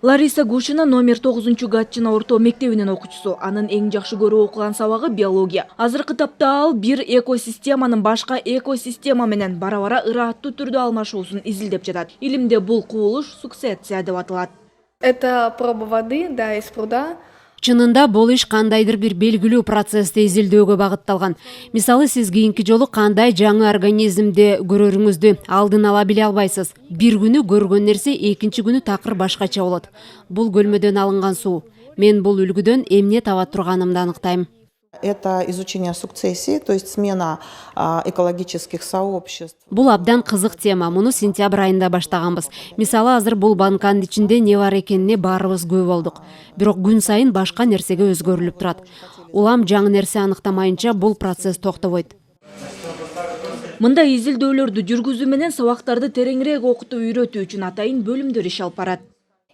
Лариса Гушина номер 9-гатчина орто мектебинин окуучусу. Анын эң жакшы көрүп окуган сабагы биология. Азыркы тапта ал бир экосистеманын башка экосистема менен бара-бара ырааттуу түрдө алмашуусун изилдеп жатат. Илимде бул кубулуш сукцессия деп аталат. Это проба воды, да, из пруда. Чынында бул иш кандайдыр бир белгилүү процессти изилдөөгө багытталган. Мисалы, сиз кийинки жолу кандай жаңы организмди көрөрүңүздү алдын ала биле албайсыз. Бир күнү көргөн нерсе экинчи күнү такыр башкача болот. Бул көлмөдөн алынган суу. Мен бул үлгүдөн эмне таба турганымды аныктайм. Это изучение сукцессии, то есть смена экологических сообществ. Бул абдан кызык тема. Муну сентябрь айында баштаганбыз. Мисалы, азыр бул банканын ичинде не бар экенине баарыбыз күбө болдук. Бирок күн сайын башка нерсеге өзгөрүлүп турат. Улам жаңы нерсе аныктамайынча бул процесс токтобойт. Мындай изилдөөлөрдү жүргүзүү менен сабактарды тереңирээк окутуп үйрөтүү үчүн атайын бөлүмдөр иш алып барат.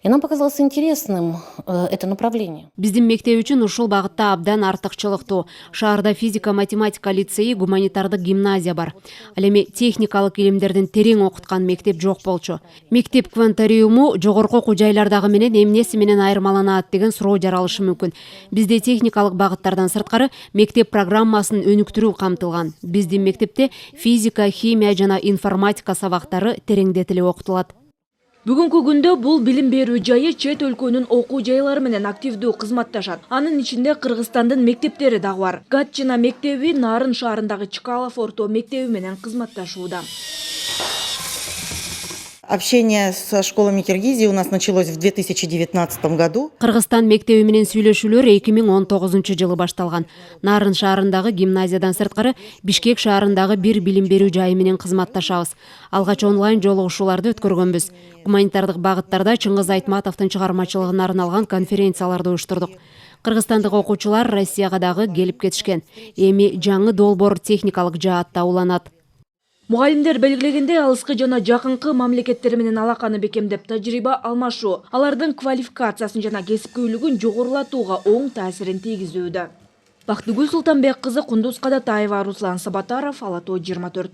И нам показалось интересным это направление. Биздин мектеп үчүн ушул багытта абдан артыкчылыктуу. Шаарда физика-математика лицейи, гуманитардык гимназия бар. Ал эми техникалык илимдердин терең окуткан мектеп жок болчу. Мектеп квантариуму жогорку окуу жайлардагы менен эмнеси менен айырмаланат деген суроо жаралышы мүмкүн. Бизде техникалык багыттардан сырткары мектеп программасын өнүктүрүү камтылган. Биздин мектепте физика, химия жана информатика сабактары тереңдетилип окутулат. Бүгүнкү күндө бул билим берүү жайы чет өлкөнүн окуу жайлары менен активдүү кызматташат. Анын ичинде Кыргызстандын мектептери дагы бар. Гатчина мектеби Нарын шаарындагы Чкалов орто мектеби менен кызматташууда. Общение со школами Киргизии у нас началось в 2019 году. Кыргызстан мектеби менен сүйлөшүүлөр 2019-жылы башталган. Нарын шаарындагы гимназиядан сырткары Бишкек шаарындагы бир билим берүү жайы менен кызматташабыз. Алгач онлайн жолугушууларды өткөргөнбүз. Гуманитардык багыттарда Чыңгыз Айтматовдун чыгармачылыгына арналган конференцияларды уюштурдук. Кыргызстандык окуучулар Россияга дагы келип кетишкен. Эми жаңы долбоор техникалык жаатта уланат. Мугалимдер белгилегендей, алыскы жана жакынкы мамлекеттер менен алаканы бекемдеп тажрыйба алмашуу, алардын квалификациясын жана кесипкөйлүгүн жогорулатууга оң таасирин тийгизүүдө. Бактыгүл Султанбек кызы, Кундуз Кадатаева, Руслан Сабатаров, Ала Тоо 24.